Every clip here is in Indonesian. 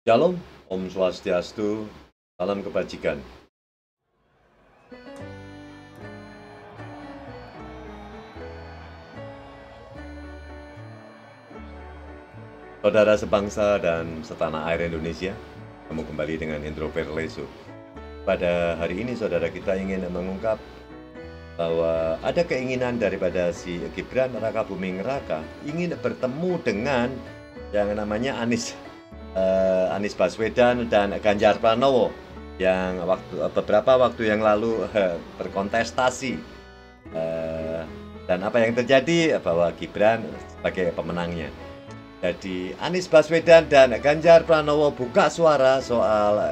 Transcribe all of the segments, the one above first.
Shalom, Om Swastiastu, salam kebajikan. Saudara sebangsa dan setanah air Indonesia, kamu kembali dengan Hendro Perleso. Pada hari ini saudara kita ingin mengungkap bahwa ada keinginan daripada si Gibran Rakabuming Raka ingin bertemu dengan yang namanya Anies Baswedan dan Ganjar Pranowo yang beberapa waktu yang lalu berkontestasi, dan apa yang terjadi bahwa Gibran sebagai pemenangnya. Jadi Anies Baswedan dan Ganjar Pranowo buka suara soal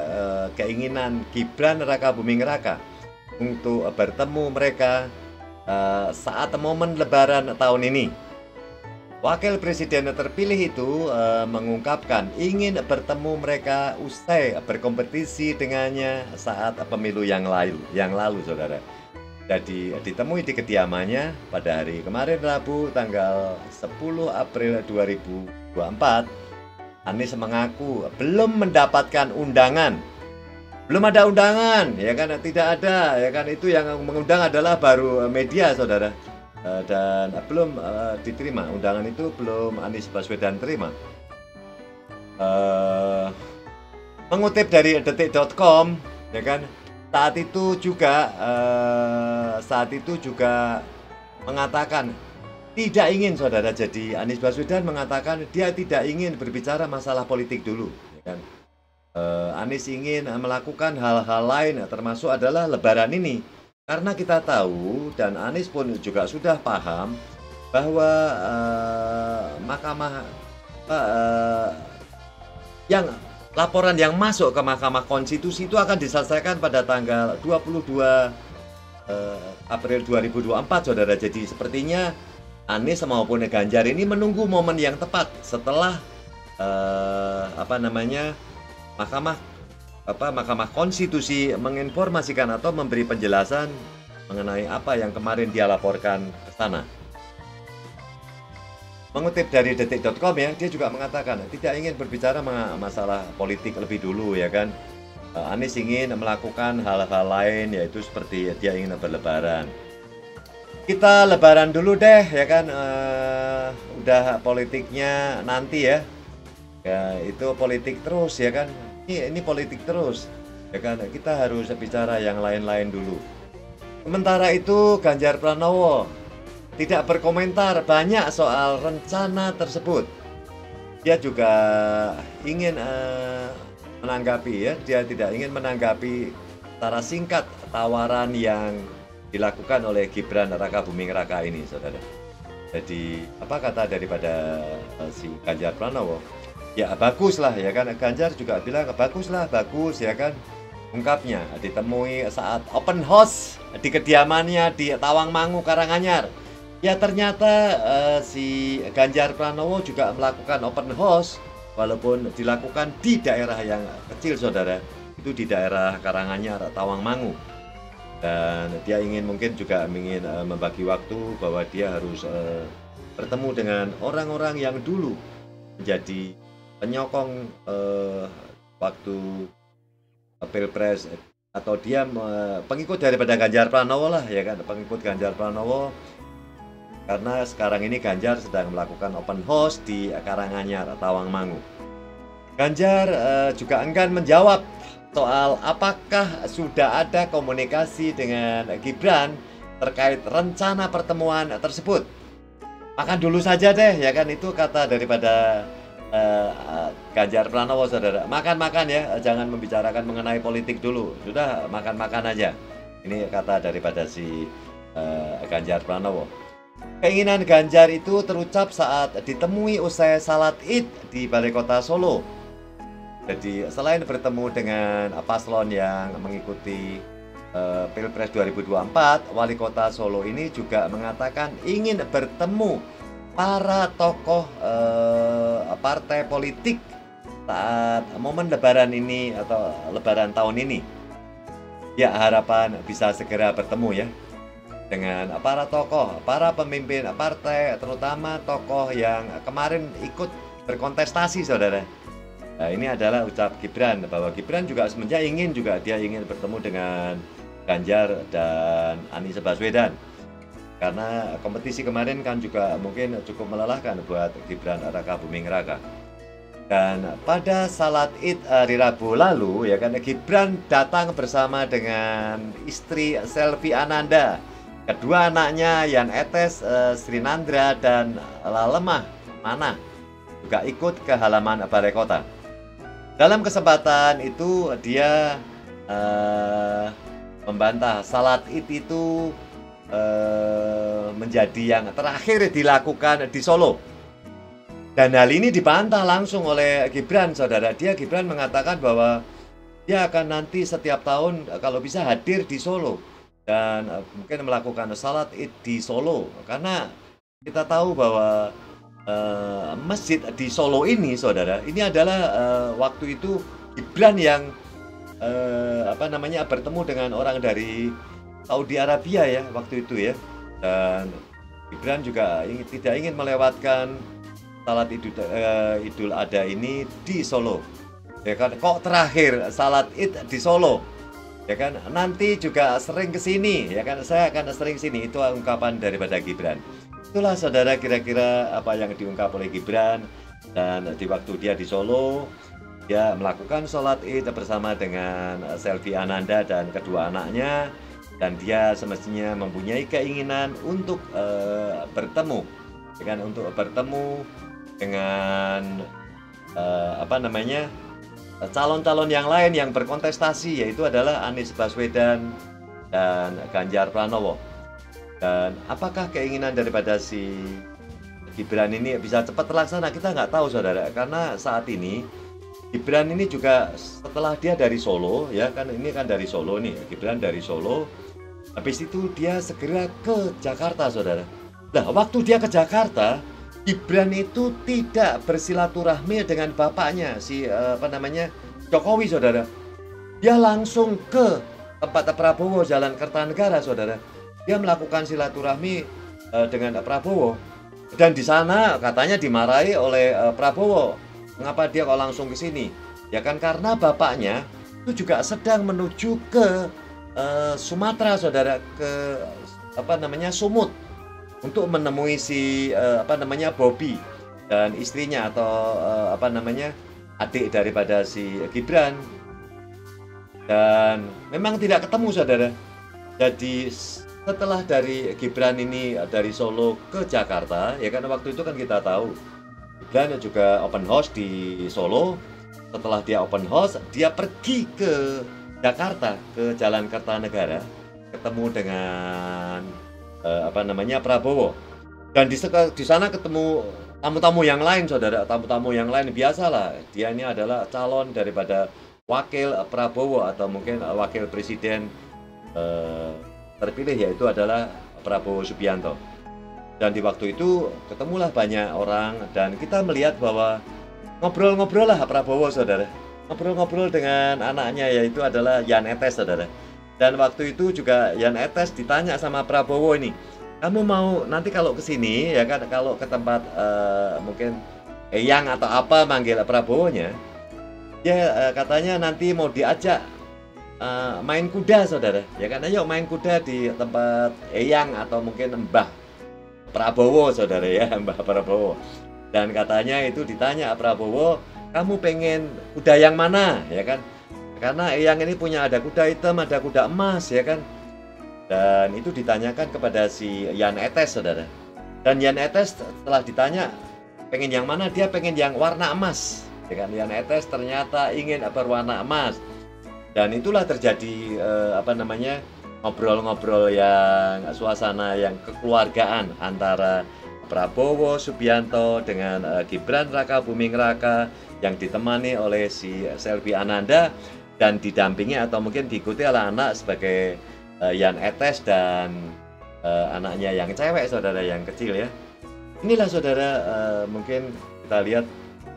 keinginan Gibran Rakabuming Raka untuk bertemu mereka saat momen Lebaran tahun ini. Wakil Presiden terpilih itu mengungkapkan ingin bertemu mereka usai berkompetisi dengannya saat pemilu yang lalu, saudara. Jadi ditemui di kediamannya pada hari kemarin Rabu tanggal 10 April 2024, Anies mengaku belum mendapatkan undangan. Belum ada undangan, ya kan, tidak ada, ya kan, itu yang mengundang adalah baru media, saudara. Dan belum diterima, undangan itu belum Anies Baswedan terima. Mengutip dari detik.com, ya kan, saat itu juga mengatakan tidak ingin, saudara. Jadi Anies Baswedan mengatakan dia tidak ingin berbicara masalah politik dulu, ya kan. Anies ingin melakukan hal-hal lain, termasuk adalah Lebaran ini. Karena kita tahu dan Anies pun juga sudah paham bahwa laporan yang masuk ke Mahkamah Konstitusi itu akan diselesaikan pada tanggal 22 April 2024, saudara. Jadi sepertinya Anies maupun Ganjar ini menunggu momen yang tepat setelah Mahkamah Konstitusi menginformasikan atau memberi penjelasan mengenai apa yang kemarin dia laporkan ke sana. Mengutip dari detik.com, ya, dia juga mengatakan tidak ingin berbicara masalah politik lebih dulu, ya kan. Anies ingin melakukan hal-hal lain, yaitu seperti dia ingin berlebaran. Kita lebaran dulu deh, ya kan. Udah politiknya nanti ya. Ya, itu politik terus, ya kan. Ini politik terus, ya kan. Kita harus bicara yang lain-lain dulu. Sementara itu Ganjar Pranowo tidak berkomentar banyak soal rencana tersebut. Dia juga ingin menanggapi, ya. Dia tidak ingin menanggapi secara singkat tawaran yang dilakukan oleh Gibran Rakabuming Raka ini, saudara. Jadi apa kata daripada si Ganjar Pranowo? Ya bagus lah, ya kan. Ganjar juga bilang bagus, ya kan. Ungkapnya ditemui saat open house di kediamannya di Tawangmangu, Karanganyar. Ya ternyata si Ganjar Pranowo juga melakukan open house, walaupun dilakukan di daerah yang kecil, saudara. Itu di daerah Karanganyar, Tawangmangu. Dan dia mungkin juga ingin membagi waktu bahwa dia harus bertemu dengan orang-orang yang dulu menjadi penyokong waktu Pilpres, atau dia pengikut daripada Ganjar Pranowo lah, ya kan, pengikut Ganjar Pranowo. Karena sekarang ini Ganjar sedang melakukan open house di Karanganyar, Tawangmangu. Ganjar juga enggan menjawab soal apakah sudah ada komunikasi dengan Gibran terkait rencana pertemuan tersebut. Makan dulu saja deh, ya kan, itu kata daripada Ganjar Pranowo, saudara. Makan-makan ya, jangan membicarakan mengenai politik dulu. Sudah makan-makan aja. Ini kata daripada si Ganjar Pranowo. Keinginan Ganjar itu terucap saat ditemui usai salat Id di Balai Kota Solo. Jadi selain bertemu dengan paslon yang mengikuti Pilpres 2024, Wali Kota Solo ini juga mengatakan ingin bertemu para tokoh partai politik saat momen Lebaran ini atau Lebaran tahun ini. Ya, harapan bisa segera bertemu, ya, dengan para tokoh, para pemimpin partai, terutama tokoh yang kemarin ikut berkontestasi, saudara. Nah, ini adalah ucap Gibran bahwa Gibran juga sebenarnya dia ingin bertemu dengan Ganjar dan Anies Baswedan. Karena kompetisi kemarin kan juga mungkin cukup melelahkan buat Gibran Raka Buming Raka. Dan pada salat Id hari Rabu lalu ya kan Gibran datang bersama dengan istri Selvi Ananda, kedua anaknya Yan Etes, Sri Nandra dan Lalemah Mana juga ikut ke halaman Balai Kota. Dalam kesempatan itu dia membantah salat Id itu menjadi yang terakhir dilakukan di Solo. Dan hal ini dibantah langsung oleh Gibran, saudara. Gibran mengatakan bahwa dia akan nanti setiap tahun kalau bisa hadir di Solo dan mungkin melakukan salat Id di Solo. Karena kita tahu bahwa masjid di Solo ini, saudara, ini adalah waktu itu Gibran yang bertemu dengan orang dari Saudi Arabia ya waktu itu ya. Dan Gibran juga tidak ingin melewatkan salat Idul Adha ini di Solo. Ya kan, kok terakhir salat Id di Solo. Ya kan, nanti juga sering ke sini, ya kan, saya akan sering sini. Itu ungkapan daripada Gibran. Itulah saudara kira-kira apa yang diungkap oleh Gibran. Dan di waktu dia di Solo, dia melakukan sholat Id bersama dengan Selvi Ananda dan kedua anaknya. Dan dia semestinya mempunyai keinginan untuk bertemu, ya kan, untuk bertemu dengan calon-calon yang lain yang berkontestasi, yaitu adalah Anies Baswedan dan Ganjar Pranowo. Dan apakah keinginan daripada si Gibran ini bisa cepat terlaksana, kita nggak tahu saudara, karena saat ini Gibran ini juga setelah dia dari Solo, ya kan, ini kan dari Solo nih, Gibran dari Solo, habis itu dia segera ke Jakarta saudara. Nah, waktu dia ke Jakarta, Gibran itu tidak bersilaturahmi dengan bapaknya Jokowi saudara. Dia langsung ke tempat Prabowo, Jalan Kertanegara saudara. Dia melakukan silaturahmi dengan Prabowo. Dan di sana katanya dimarahi oleh Prabowo. Mengapa dia kok langsung ke sini? Ya kan karena bapaknya itu juga sedang menuju ke Sumatera saudara, ke Sumut, untuk menemui si Bobby dan istrinya atau adik daripada si Gibran. Dan memang tidak ketemu saudara. Jadi setelah dari Gibran ini dari Solo ke Jakarta, ya kan waktu itu kan kita tahu Gibran juga open house di Solo. Setelah dia open house, dia pergi ke Jakarta, ke Jalan Kertanegara, ketemu dengan Prabowo. Dan di sana ketemu tamu-tamu yang lain saudara, tamu-tamu yang lain biasalah. Dia ini adalah calon daripada wakil Prabowo atau mungkin wakil presiden terpilih, yaitu adalah Prabowo Subianto. Dan di waktu itu ketemulah banyak orang dan kita melihat bahwa ngobrol-ngobrol lah Prabowo saudara. Ngobrol-ngobrol dengan anaknya, yaitu adalah Yan Etes saudara. Dan waktu itu juga Yan Etes ditanya sama Prabowo ini, kamu mau nanti kalau ke sini ya kan, kalau ke tempat mungkin Eyang atau apa manggil Prabowo-nya, dia katanya nanti mau diajak main kuda saudara, ya kan, ayo main kuda di tempat Eyang atau mungkin Mbah Prabowo saudara ya, Mbah Prabowo. Dan katanya itu ditanya Prabowo, kamu pengen kuda yang mana ya kan? Karena Eyang ini punya ada kuda hitam, ada kuda emas ya kan. Dan itu ditanyakan kepada si Yan Etes saudara. Dan Yan Etes setelah ditanya pengen yang mana, dia pengen yang warna emas ya kan. Yan Etes ternyata ingin berwarna emas. Dan itulah terjadi ngobrol-ngobrol yang suasana yang kekeluargaan antara Prabowo Subianto dengan Gibran Raka Buming Raka yang ditemani oleh si Selvi Ananda dan didampingi atau mungkin diikuti oleh anak sebagai Yan Etes dan anaknya yang cewek saudara, yang kecil ya. Inilah saudara, mungkin kita lihat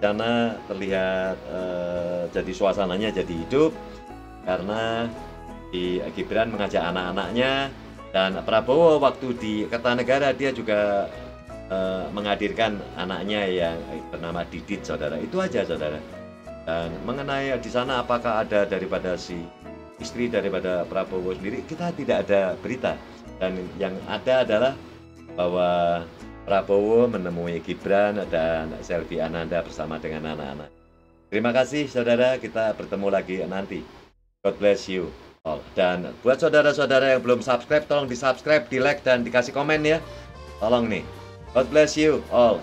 karena terlihat jadi suasananya jadi hidup karena Gibran mengajak anak-anaknya, dan Prabowo waktu di Kertanegara dia juga menghadirkan anaknya yang bernama Didit saudara. Itu aja saudara. Dan mengenai di sana apakah ada daripada si istri daripada Prabowo sendiri, kita tidak ada berita. Dan yang ada adalah bahwa Prabowo menemui Gibran dan Selvi Ananda bersama dengan anak-anak. Terima kasih saudara, kita bertemu lagi nanti. God bless you all. Dan buat saudara-saudara yang belum subscribe, tolong di subscribe, di like, dan dikasih komen ya. Tolong nih. God bless you all.